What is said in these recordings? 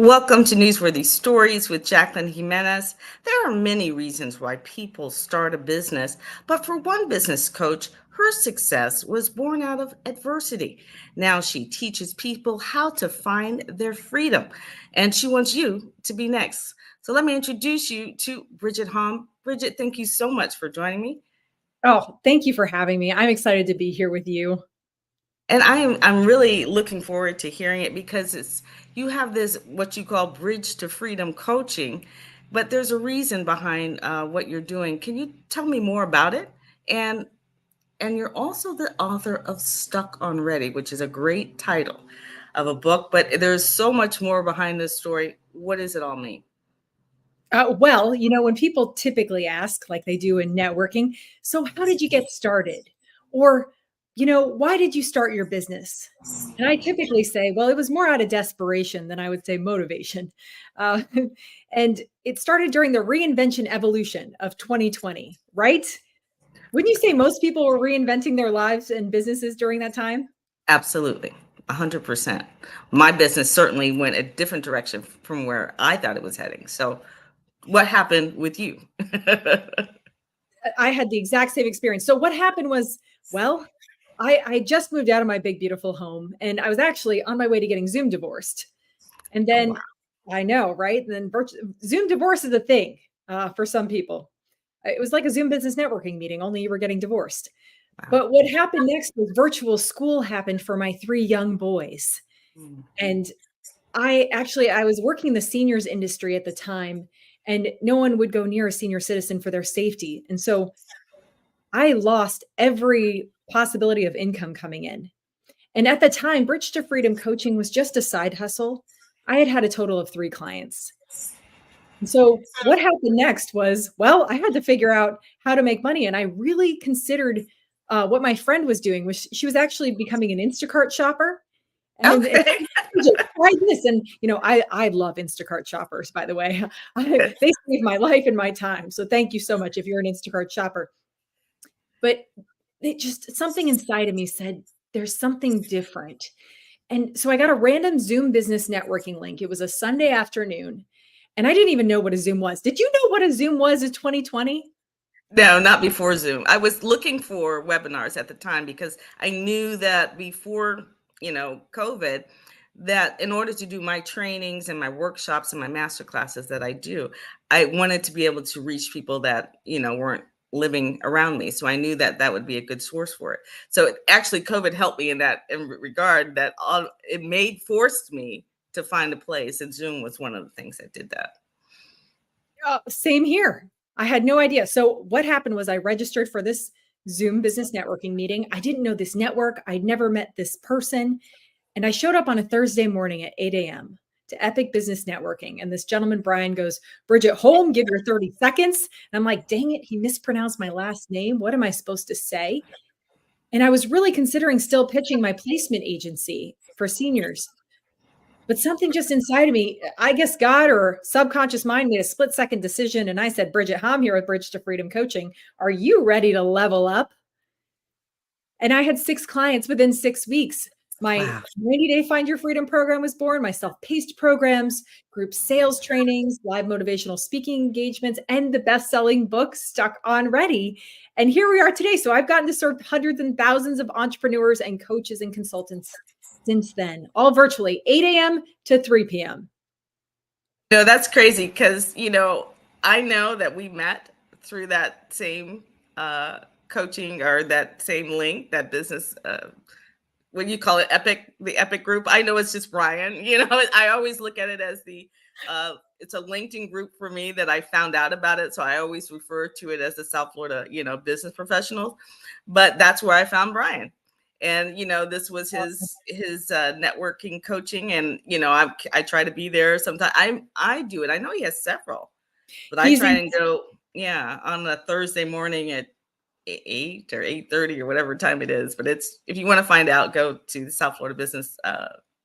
Welcome to Newsworthy Stories with Jacqueline Jimenez. There are many reasons why people start a business, but for one business coach, her success was born out of adversity. Now she teaches people how to find their freedom, and she wants you to be next. So let me introduce you to Bridget Hom. Bridget, thank you so much for joining me. Oh, thank you for having me. I'm excited to be here with you. And I'm really looking forward to hearing it because it's you have this what you call bridge to freedom coaching, but there's a reason behind what you're doing. Can you tell me more about it? And and you're also the author of Stuck on Ready, which is a great title of a book, but there's so much more behind this story. What does it all mean? When people typically ask, like they do in networking, so how did you get started? Or, why did you start your business? And I typically say, well, it was more out of desperation than I would say motivation. Uh, and it started during the reinvention evolution of 2020, right? Wouldn't you say most people were reinventing their lives and businesses during that time? Absolutely. 100%. My business certainly went a different direction from where I thought it was heading. So, what happened with you? I had the exact same experience. So what happened was, well, I just moved out of my big, beautiful home and I was actually on my way to getting Zoom divorced. And Oh, wow. then I know, right? And then Zoom divorce is a thing for some people. It was like a Zoom business networking meeting, only you were getting divorced. Wow. But what happened next was virtual school happened for my three young boys. Mm. And I was working in the seniors industry at the time, and no one would go near a senior citizen for their safety. And so I lost every possibility of income coming in. And at the time, Bridge to Freedom coaching was just a side hustle. I had had a total of three clients. And so what happened next was, well, I had to figure out how to make money. And I really considered what my friend was doing, which she was actually becoming an Instacart shopper. And Okay. try this. And, I love Instacart shoppers, by the way. They save my life and my time. So thank you so much if you're an Instacart shopper. But it just something inside of me said, there's something different. And so I got a random Zoom business networking link. It was a Sunday afternoon, and I didn't even know what a Zoom was. Did you know what a Zoom was in 2020? No, not before Zoom. I was looking for webinars at the time because I knew that before, COVID, that in order to do my trainings and my workshops and my master classes that I do, I wanted to be able to reach people that, weren't living around me. So I knew that that would be a good source for it. So actually COVID helped me in that regard that it made forced me to find a place, and Zoom was one of the things that did that. Same here. I had no idea. So what happened was I registered for this Zoom business networking meeting. I didn't know this network. I'd never met this person. And I showed up on a Thursday morning at 8 a.m. to Epic Business Networking. And this gentleman, Brian, goes, Bridget Holm, give your 30 seconds. And I'm like, dang it, he mispronounced my last name. What am I supposed to say? And I was really considering still pitching my placement agency for seniors. But something just inside of me, I guess God or subconscious mind made a split second decision. And I said, Bridget Hom here with Bridge to Freedom Coaching. Are you ready to level up? And I had 6 clients within 6 weeks. My Wow. 90-day Find Your Freedom program was born, my self-paced programs, group sales trainings, live motivational speaking engagements, and the best-selling book, Stuck on Ready. And here we are today. So I've gotten to serve hundreds and thousands of entrepreneurs and coaches and consultants since then, all virtually, 8 a.m. to 3 p.m. No, that's crazy because, I know that we met through that same coaching or that same link, that business, what do you call it, the Epic group. I know it's just Brian, I always look at it as it's a LinkedIn group for me that I found out about it. So I always refer to it as the South Florida, business professionals. But that's where I found Brian. And this was his networking coaching, and I try to be there sometimes. I do it. I know he has several, but I He's try in, and go, yeah, on a Thursday morning at 8 or 8:30 or whatever time it is. But it's if you want to find out, go to the South Florida Business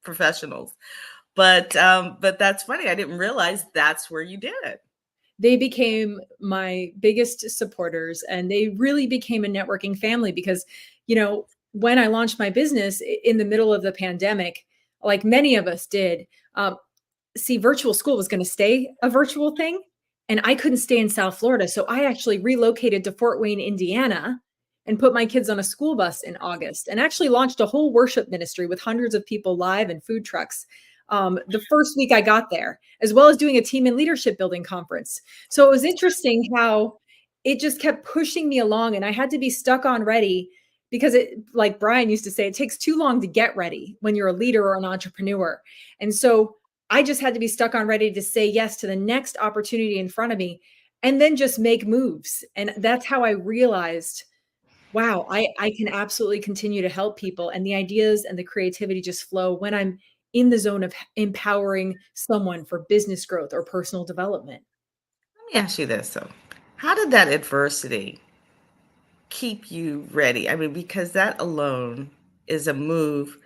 Professionals. But that's funny. I didn't realize that's where you did it. they became my biggest supporters, and they really became a networking family because, when I launched my business in the middle of the pandemic, like many of us did, um, see, virtual school was going to stay a virtual thing, and I couldn't stay in South Florida. So I actually relocated to Fort Wayne, Indiana, and put my kids on a school bus in August and actually launched a whole worship ministry with hundreds of people live and food trucks the first week I got there, as well as doing a team and leadership building conference. So it was interesting how it just kept pushing me along, and I had to be stuck on ready because it, like Brian used to say, it takes too long to get ready when you're a leader or an entrepreneur. And so I just had to be stuck on ready to say yes to the next opportunity in front of me and then just make moves. And that's how I realized, wow, I can absolutely continue to help people. And the ideas and the creativity just flow when I'm in the zone of empowering someone for business growth or personal development. Let me ask you this though. How did that adversity keep you ready? I mean, because that alone is a move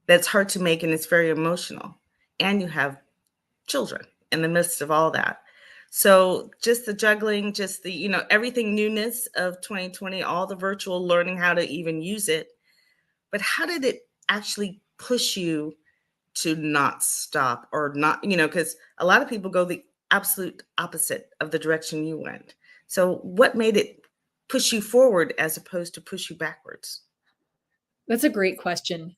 that's hard to make and it's very emotional. And you have children in the midst of all that. So just the juggling, just the, everything newness of 2020, all the virtual learning how to even use it. But how did it actually push you to not stop or not, because a lot of people go the absolute opposite of the direction you went. So what made it push you forward as opposed to push you backwards? That's a great question.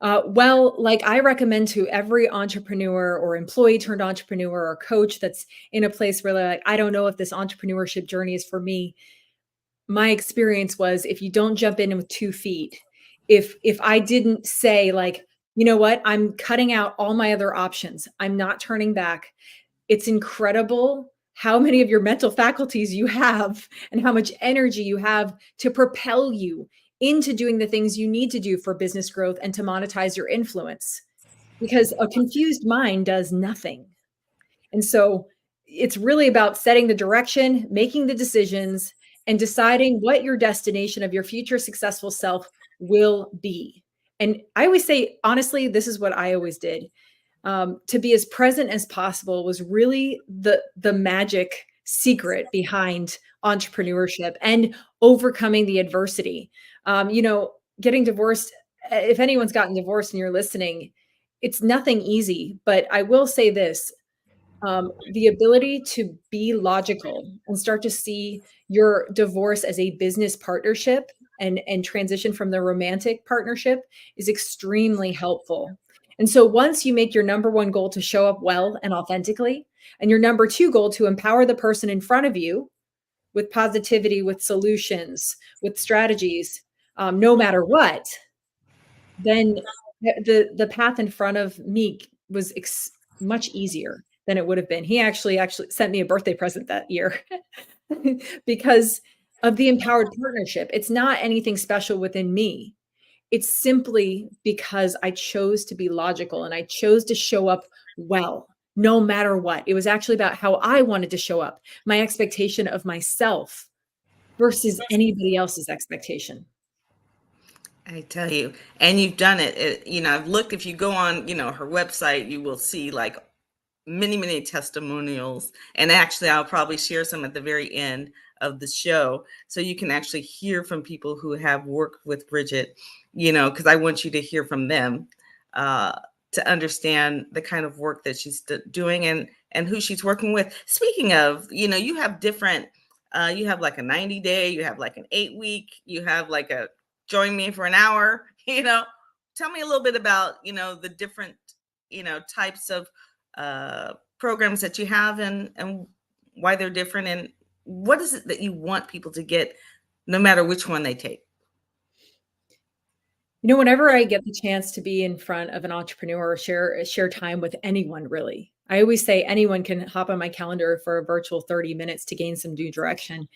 Well, like I recommend to every entrepreneur or employee turned entrepreneur or coach that's in a place where they're like, I don't know if this entrepreneurship journey is for me. My experience was if you don't jump in with 2 feet, if I didn't say like, you know what, I'm cutting out all my other options. I'm not turning back. It's incredible how many of your mental faculties you have and how much energy you have to propel you into doing the things you need to do for business growth and to monetize your influence. Because a confused mind does nothing. And so it's really about setting the direction, making the decisions, and deciding what your destination of your future successful self will be. And I always say, honestly, this is what I always did. To be as present as possible was really the magic secret behind entrepreneurship and overcoming the adversity. Getting divorced, if anyone's gotten divorced and you're listening, it's nothing easy. But I will say this, the ability to be logical and start to see your divorce as a business partnership and transition from the romantic partnership is extremely helpful. And so once you make your number one goal to show up well and authentically, and your number two goal to empower the person in front of you with positivity, with solutions, with strategies, no matter what, then the path in front of me was much easier than it would have been. He actually sent me a birthday present that year because of the empowered partnership. It's not anything special within me. It's simply because I chose to be logical and I chose to show up well, no matter what. It was actually about how I wanted to show up, my expectation of myself versus anybody else's expectation. I tell you, and you've done it. I've looked, if you go on, her website, you will see like many, many testimonials. And actually, I'll probably share some at the very end of the show. So you can actually hear from people who have worked with Bridget, because I want you to hear from them to understand the kind of work that she's doing and who she's working with. Speaking of, you have different, you have like a 90-day, you have like an 8-week, you have like a join me for an hour, tell me a little bit about, the different, types of programs that you have and why they're different and what is it that you want people to get no matter which one they take. Whenever I get the chance to be in front of an entrepreneur or share time with anyone, really, I always say anyone can hop on my calendar for a virtual 30 minutes to gain some new direction.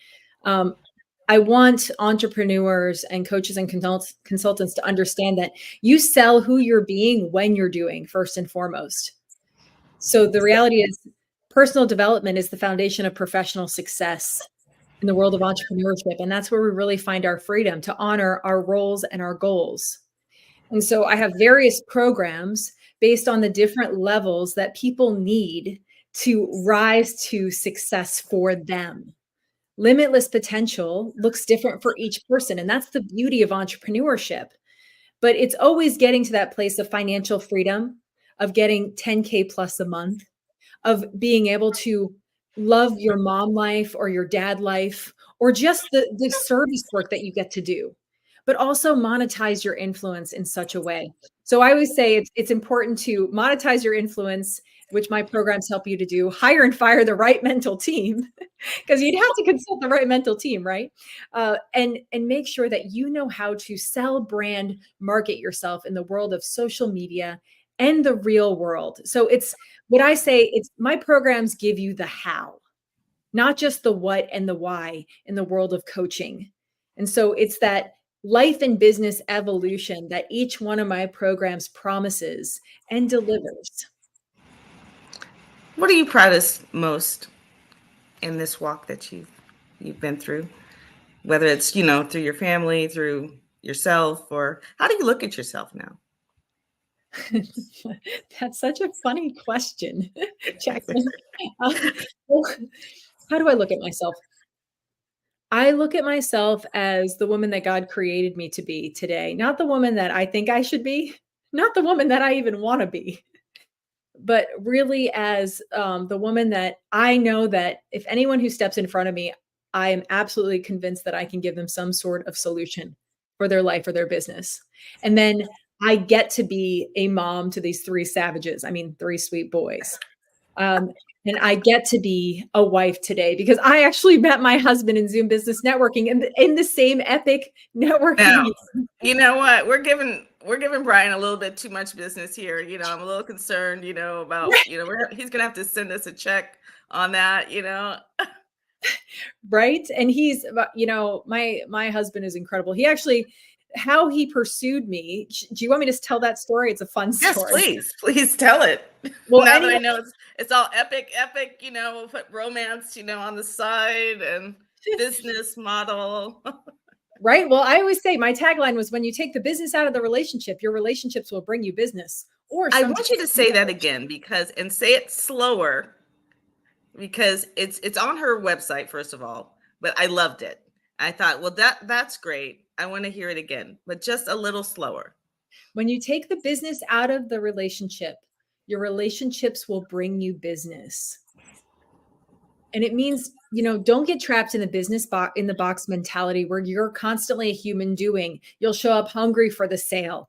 I want entrepreneurs and coaches and consultants to understand that you sell who you're being when you're doing, first and foremost. So the reality is personal development is the foundation of professional success in the world of entrepreneurship. And that's where we really find our freedom to honor our roles and our goals. And so I have various programs based on the different levels that people need to rise to success for them. Limitless potential looks different for each person. And that's the beauty of entrepreneurship. But it's always getting to that place of financial freedom, of getting 10K plus a month, of being able to love your mom life or your dad life, or just the service work that you get to do, but also monetize your influence in such a way. So I always say it's important to monetize your influence, which my programs help you to do, hire and fire the right mental team, because you'd have to consult the right mental team, right? And make sure that you know how to sell, brand, market yourself in the world of social media and the real world. So it's what I say, it's my programs give you the how, not just the what and the why in the world of coaching. And so it's that life and business evolution that each one of my programs promises and delivers. What are you proudest most in this walk that you've been through? Whether it's, through your family, through yourself, or how do you look at yourself now? That's such a funny question, Jackson. Well, how do I look at myself? I look at myself as the woman that God created me to be today, not the woman that I think I should be, not the woman that I even want to be, but really as the woman that I know that if anyone who steps in front of me, I am absolutely convinced that I can give them some sort of solution for their life or their business. And then I get to be a mom to these three savages. I mean, three sweet boys. Um, and I get to be a wife today because I actually met my husband in Zoom Business Networking in the same epic networking Now, meeting. you know what? We're giving Brian a little bit too much business here. I'm a little concerned, about, he's gonna have to send us a check on that. Right. And he's my husband is incredible. He actually, how he pursued me, do you want me to tell that story? It's a fun Yes, story. please tell it. Well, Now that I anyway, know it's all epic, we'll put romance, on the side, and business model. right. Well, I always say my tagline was, when you take the business out of the relationship, your relationships will bring you business. Or I sometimes want you to say that again, and say it slower, because it's on her website, first of all, but I loved it. I thought, well, that's great. I want to hear it again, but just a little slower. when you take the business out of the relationship, your relationships will bring you business. And it means, don't get trapped in the box mentality where you're constantly a human doing. You'll show up hungry for the sale.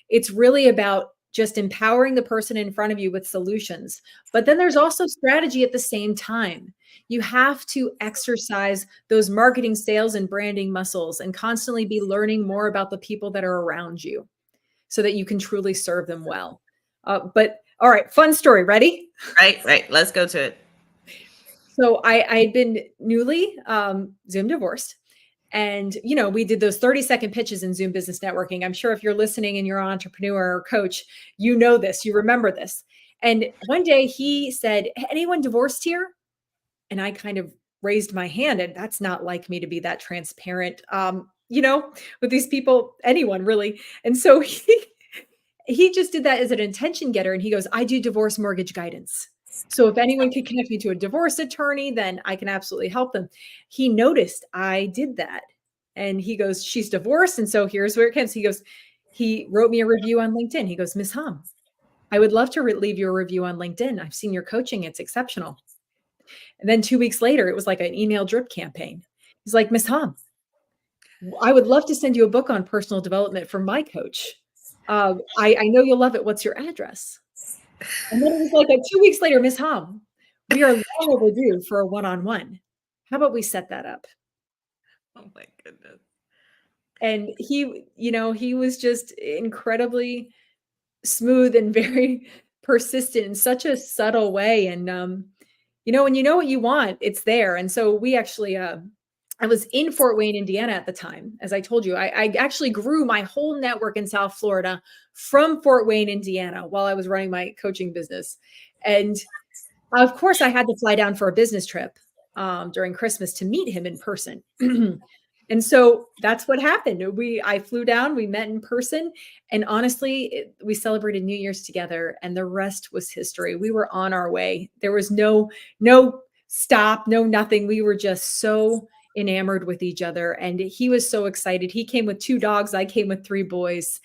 It's really about just empowering the person in front of you with solutions. But then there's also strategy at the same time. You have to exercise those marketing, sales, and branding muscles and constantly be learning more about the people that are around you so that you can truly serve them well. But all right, fun story. Ready? Right. Let's go to it. So I had been newly Zoom divorced. And, we did those 30-second pitches in Zoom Business Networking. I'm sure if you're listening and you're an entrepreneur or coach, you know this, you remember this. And one day he said, anyone divorced here? And I kind of raised my hand, and that's not like me to be that transparent, with these people, anyone really. And so he just did that as an attention getter. And he goes, I do divorce mortgage guidance. So if anyone can connect me to a divorce attorney, then I can absolutely help them. He noticed I did that. And he goes, she's divorced. And so here's where it comes. He wrote me a review on LinkedIn. He goes, Ms. Hum, I would love to leave you a review on LinkedIn. I've seen your coaching. It's exceptional. And then 2 weeks later, it was like an email drip campaign. He's like, Ms. Hum, I would love to send you a book on personal development from my coach. I know you'll love it. What's your address? And then it was like 2 weeks later, Ms. Hom, we are long overdue for a one-on-one. How about we set that up? Oh my goodness. And he was just incredibly smooth and very persistent in such a subtle way. And, when you know what you want, it's there. And so we actually, I was in Fort Wayne, Indiana at the time. As I told you, I actually grew my whole network in South Florida from Fort Wayne, Indiana, while I was running my coaching business. And of course, I had to fly down for a business trip during Christmas to meet him in person. And so that's what happened. I flew down, we met in person, and honestly, we celebrated New Year's together, and the rest was history. We were on our way. There was no stop, no nothing. We were just so enamored with each other, and he was so excited. He came with 2 dogs. I came with 3 boys,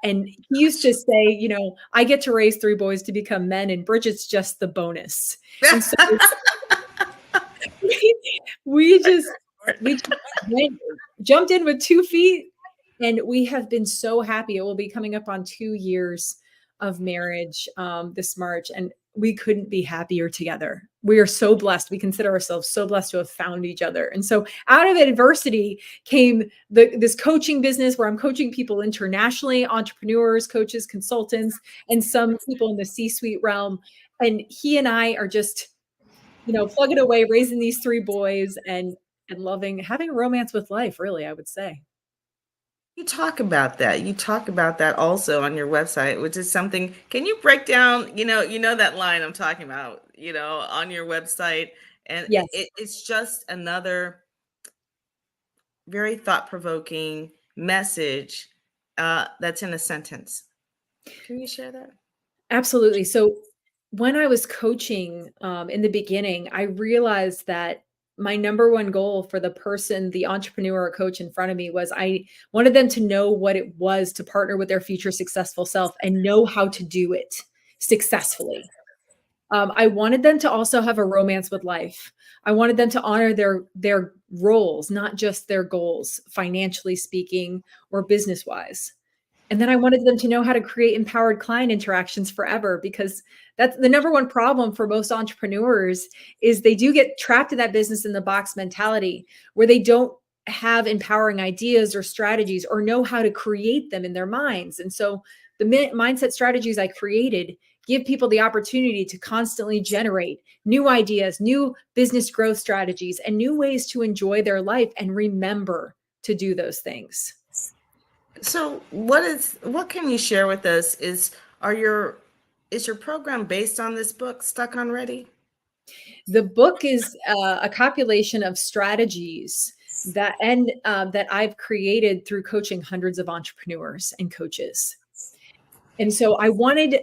And he used to say, I get to raise 3 boys to become men, and Bridget's just the bonus. And so we just we just jumped in with 2 feet, and we have been so happy. It will be coming up on 2 years of marriage this March, and we couldn't be happier together. We are so blessed. We consider ourselves so blessed to have found each other. And so out of adversity came this coaching business where I'm coaching people internationally, entrepreneurs, coaches, consultants, and some people in the C-suite realm. And he and I are just, plugging away, raising these 3 boys and loving, having a romance with life, really, I would say. You talk about that. You talk about that also on your website, which is something. Can you break down, that line I'm talking about, on your website? And Yes. it's just another very thought-provoking message that's in a sentence. Can you share that? Absolutely. So when I was coaching in the beginning, I realized that my number one goal for the person, the entrepreneur or coach in front of me, was I wanted them to know what it was to partner with their future successful self and know how to do it successfully. I wanted them to also have a romance with life. I wanted them to honor their roles, not just their goals, financially speaking or business wise. And then I wanted them to know how to create empowered client interactions forever, because that's the number one problem for most entrepreneurs is they do get trapped in that business in the box mentality where they don't have empowering ideas or strategies or know how to create them in their minds. And so the mindset strategies I created give people the opportunity to constantly generate new ideas, new business growth strategies, and new ways to enjoy their life and remember to do those things. So what can you share with us? Is your program based on this book, Stuck on Ready? The book is a compilation of strategies that I've created through coaching hundreds of entrepreneurs and coaches. And so I wanted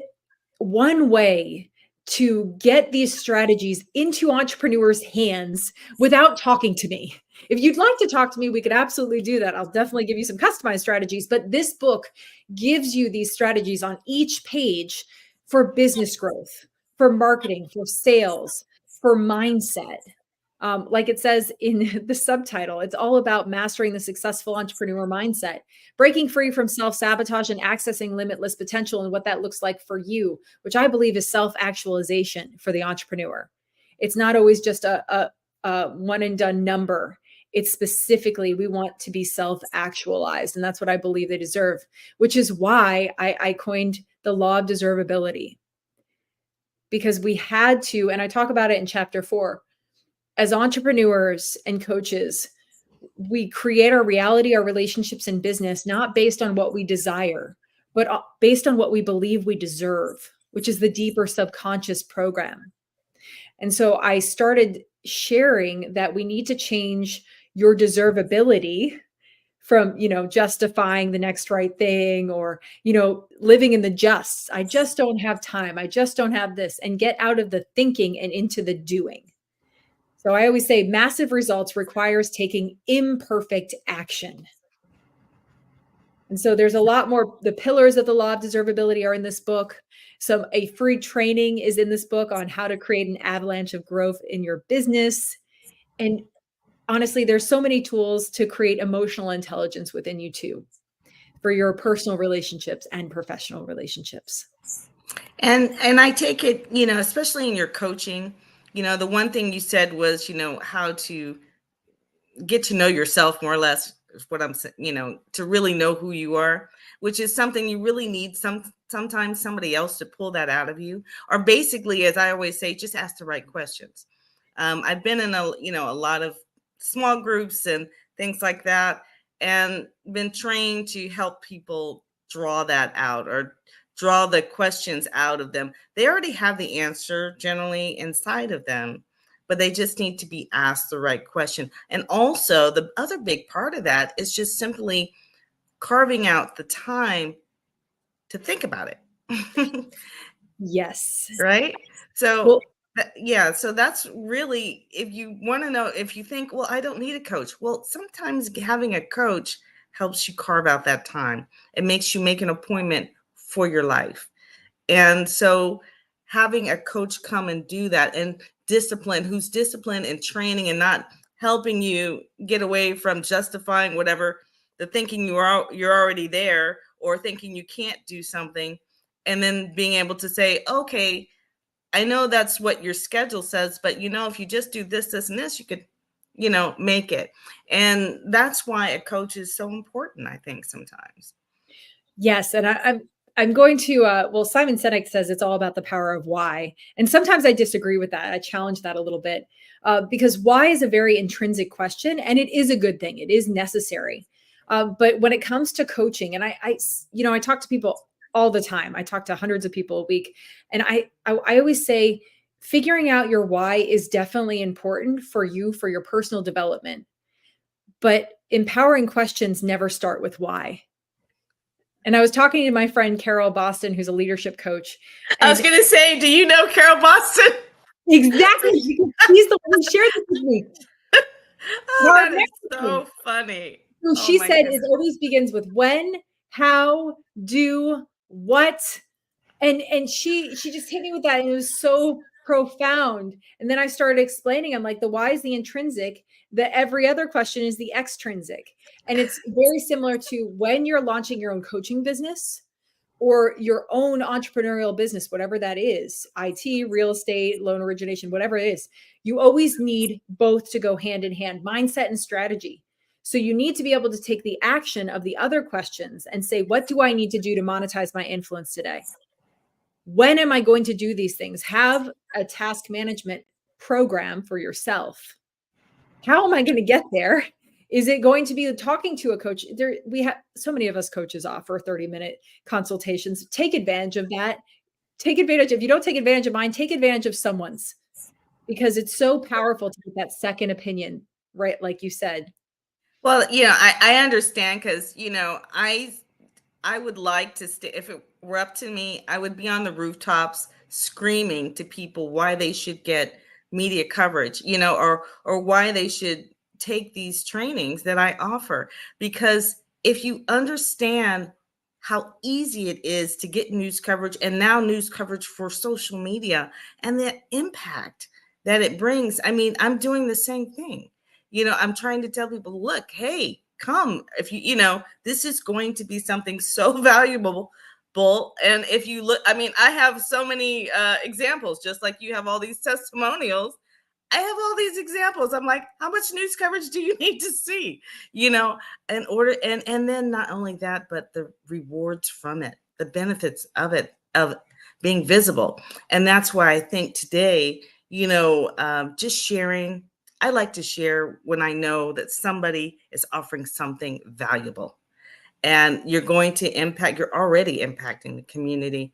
one way to get these strategies into entrepreneurs' hands without talking to me. If you'd like to talk to me, we could absolutely do that. I'll definitely give you some customized strategies, but this book gives you these strategies on each page for business growth, for marketing, for sales, for mindset. Like it says in the subtitle, it's all about mastering the successful entrepreneur mindset, breaking free from self-sabotage and accessing limitless potential, and what that looks like for you, which I believe is self-actualization for the entrepreneur. It's not always just a one and done number. It's specifically, we want to be self-actualized. And that's what I believe they deserve, which is why I coined the law of deservability. Because we had to, and I talk about it in chapter 4, as entrepreneurs and coaches, we create our reality, our relationships in business, not based on what we desire, but based on what we believe we deserve, which is the deeper subconscious program. And so I started sharing that we need to change your deservability from, justifying the next right thing or, living in the justs. I just don't have time. I just don't have this, and get out of the thinking and into the doing. So I always say massive results requires taking imperfect action. And so there's a lot more. The pillars of the law of deservability are in this book. A free training is in this book on how to create an avalanche of growth in your business. And honestly, there's so many tools to create emotional intelligence within you too, for your personal relationships and professional relationships. And I take it, especially in your coaching, the one thing you said was, how to get to know yourself more or less is what I'm saying, to really know who you are, which is something you really need sometimes somebody else to pull that out of you. Or basically, as I always say, just ask the right questions. I've been in a lot of small groups and things like that, and been trained to help people draw that out or draw the questions out of them. They already have the answer generally inside of them, but they just need to be asked the right question. And also the other big part of that is just simply carving out the time to think about it. Yes. Right. So yeah, so that's really, if you want to know, if you think, well, I don't need a coach. Well, sometimes having a coach helps you carve out that time. It makes you make an appointment for your life. And so having a coach come and do that, and who's disciplined and training and not helping you get away from justifying whatever the thinking you're already there, or thinking you can't do something, and then being able to say, okay, I know that's what your schedule says, but if you just do this, this, and this, you could, make it. And that's why a coach is so important, I think, sometimes. Yes, and I'm going to well, Simon Sinek says it's all about the power of why, and sometimes I disagree with that. I challenge that a little bit because why is a very intrinsic question, and it is a good thing. It is necessary, but when it comes to coaching, and I talk to people all the time. I talk to hundreds of people a week, and I always say figuring out your why is definitely important for you for your personal development, but empowering questions never start with why. And I was talking to my friend Carol Boston, who's a leadership coach. I was going to say, do you know Carol Boston? Exactly. He's the one who shared this with me. Oh, that is so funny. So she said it always begins with when, how, do, what. And she just hit me with that. And it was so profound. And then I started explaining, I'm like, the why is the intrinsic, that every other question is the extrinsic. And it's very similar to when you're launching your own coaching business or your own entrepreneurial business, whatever that is, IT, real estate, loan origination, whatever it is, you always need both to go hand in hand, mindset and strategy. So you need to be able to take the action of the other questions and say, what do I need to do to monetize my influence today? When am I going to do these things? Have a task management program for yourself. How am I going to get there? Is it going to be talking to a coach? We have so many of us coaches offer 30-minute consultations. Take advantage of that. Take advantage. If you don't take advantage of mine, take advantage of someone's, because it's so powerful to get that second opinion, right? Like you said. Well, I understand, because, I would like to stay, if it were up to me, I would be on the rooftops screaming to people why they should get media coverage, or why they should take these trainings that I offer. Because if you understand how easy it is to get news coverage, and now news coverage for social media, and the impact that it brings, I mean, I'm doing the same thing. I'm trying to tell people, look, hey, come, if this is going to be something so valuable. And if you look, I mean, I have so many examples, just like you have all these testimonials. I have all these examples. I'm like, how much news coverage do you need to see? In order, and then not only that, but the rewards from it, the benefits of it, of being visible. And that's why I think today, just sharing. I like to share when I know that somebody is offering something valuable, and you're going to impact, you're already impacting the community,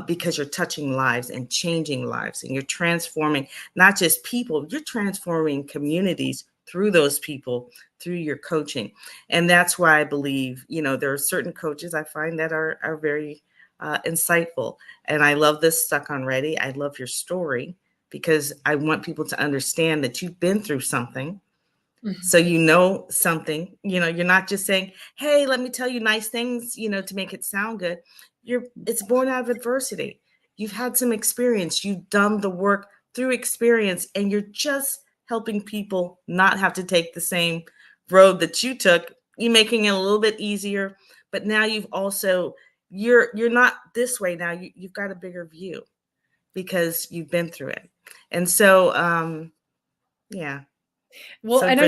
because you're touching lives and changing lives, and you're transforming not just people, you're transforming communities through those people, through your coaching. And that's why I believe, there are certain coaches I find that are very insightful. And I love this Stuck on Ready. I love your story, because I want people to understand that you've been through something. Mm-hmm. So something, you're not just saying, hey, let me tell you nice things, to make it sound good. It's born out of adversity. You've had some experience. You've done the work through experience, and you're just helping people not have to take the same road that you took. You're making it a little bit easier, but now you've also, you're not this way now. You've got a bigger view because you've been through it. And so, yeah. Well, so and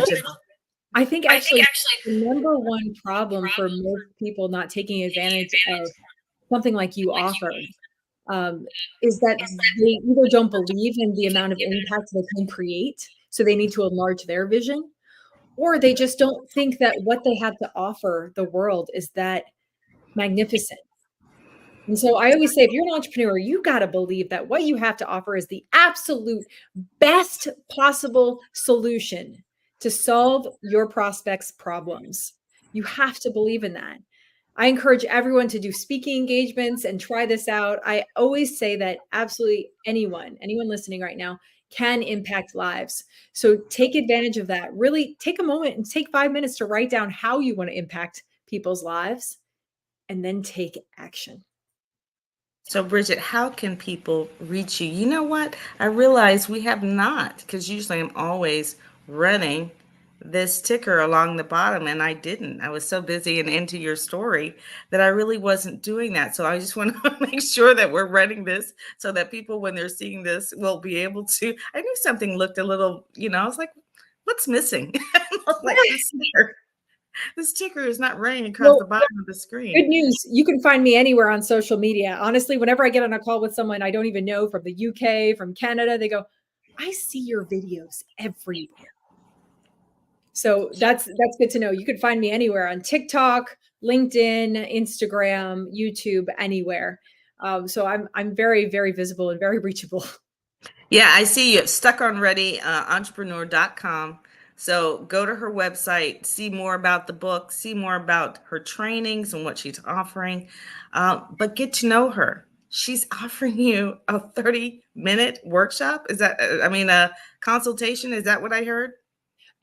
I think actually the number one problem for most people not taking advantage of something like you offer is that they either don't believe in the amount of impact they can create, so they need to enlarge their vision, or they just don't think that what they have to offer the world is that magnificent. And so I always say, if you're an entrepreneur, you got to believe that what you have to offer is the absolute best possible solution to solve your prospects' problems. You have to believe in that. I encourage everyone to do speaking engagements and try this out. I always say that absolutely anyone listening right now can impact lives. So take advantage of that. Really take a moment and take 5 minutes to write down how you want to impact people's lives and then take action. So, Bridget, how can people reach you? You know what? I realize we have not, because usually I'm always running this ticker along the bottom, and I didn't. I was so busy and into your story that I really wasn't doing that. So I just want to make sure that we're running this so that people, when they're seeing this, will be able to. I knew something looked a little, I was like, what's missing? I was like, this ticker is not running across the bottom of the screen. Good news. You can find me anywhere on social media. Honestly, whenever I get on a call with someone I don't even know from the UK, from Canada, they go, I see your videos everywhere. So that's good to know. You can find me anywhere on TikTok, LinkedIn, Instagram, YouTube, anywhere. So I'm very, very visible and very reachable. Yeah, I see you at stuckonreadyentrepreneur.com. So go to her website, see more about the book, see more about her trainings and what she's offering, but get to know her. She's offering you a 30-minute workshop. Is that, a consultation? Is that what I heard?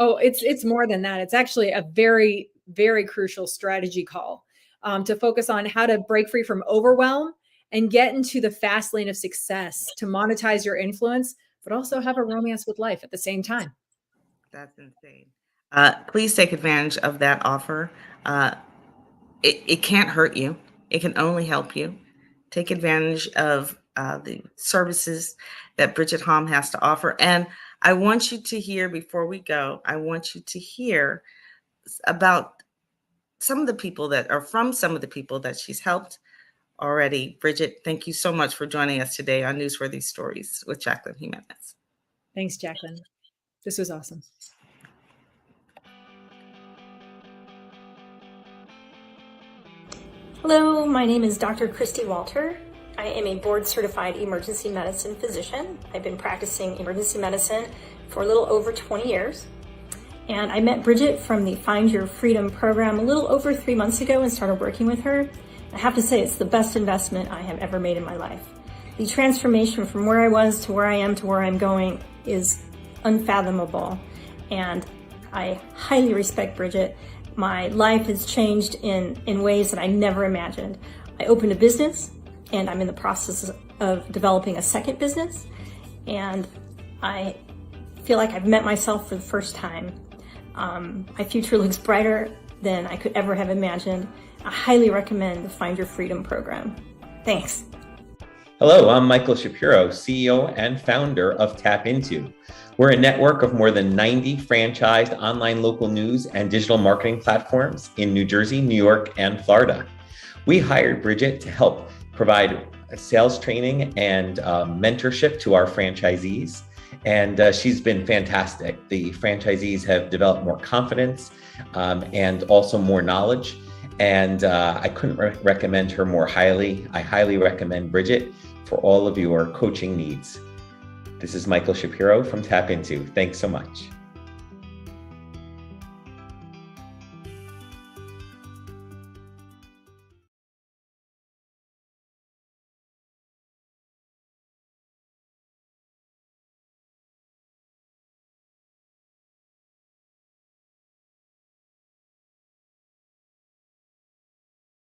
Oh, it's more than that. It's actually a very, very crucial strategy call to focus on how to break free from overwhelm and get into the fast lane of success to monetize your influence, but also have a romance with life at the same time. That's insane. Please take advantage of that offer. It can't hurt you. It can only help you. Take advantage of the services that Bridget Halm has to offer. And I want you to hear, before we go, I want you to hear about some of the people that she's helped already. Bridget, thank you so much for joining us today on Newsworthy Stories with Jacqueline Jimenez. Thanks, Jacqueline. This was awesome. Hello, my name is Dr. Christy Walter. I am a board-certified emergency medicine physician. I've been practicing emergency medicine for a little over 20 years. And I met Bridget from the Find Your Freedom program a little over 3 months ago and started working with her. I have to say it's the best investment I have ever made in my life. The transformation from where I was to where I am to where I'm going is unfathomable. And I highly respect Bridget. My life has changed in ways that I never imagined. I opened a business and I'm in the process of developing a second business. And I feel like I've met myself for the first time. My future looks brighter than I could ever have imagined. I highly recommend the Find Your Freedom program. Thanks. Hello, I'm Michael Shapiro, CEO and founder of Tap Into. We're a network of more than 90 franchised online local news and digital marketing platforms in New Jersey, New York, and Florida. We hired Bridget to help provide sales training and mentorship to our franchisees. And she's been fantastic. The franchisees have developed more confidence and also more knowledge. And I couldn't recommend her more highly. I highly recommend Bridget for all of your coaching needs. This is Michael Shapiro from Tap Into. Thanks so much.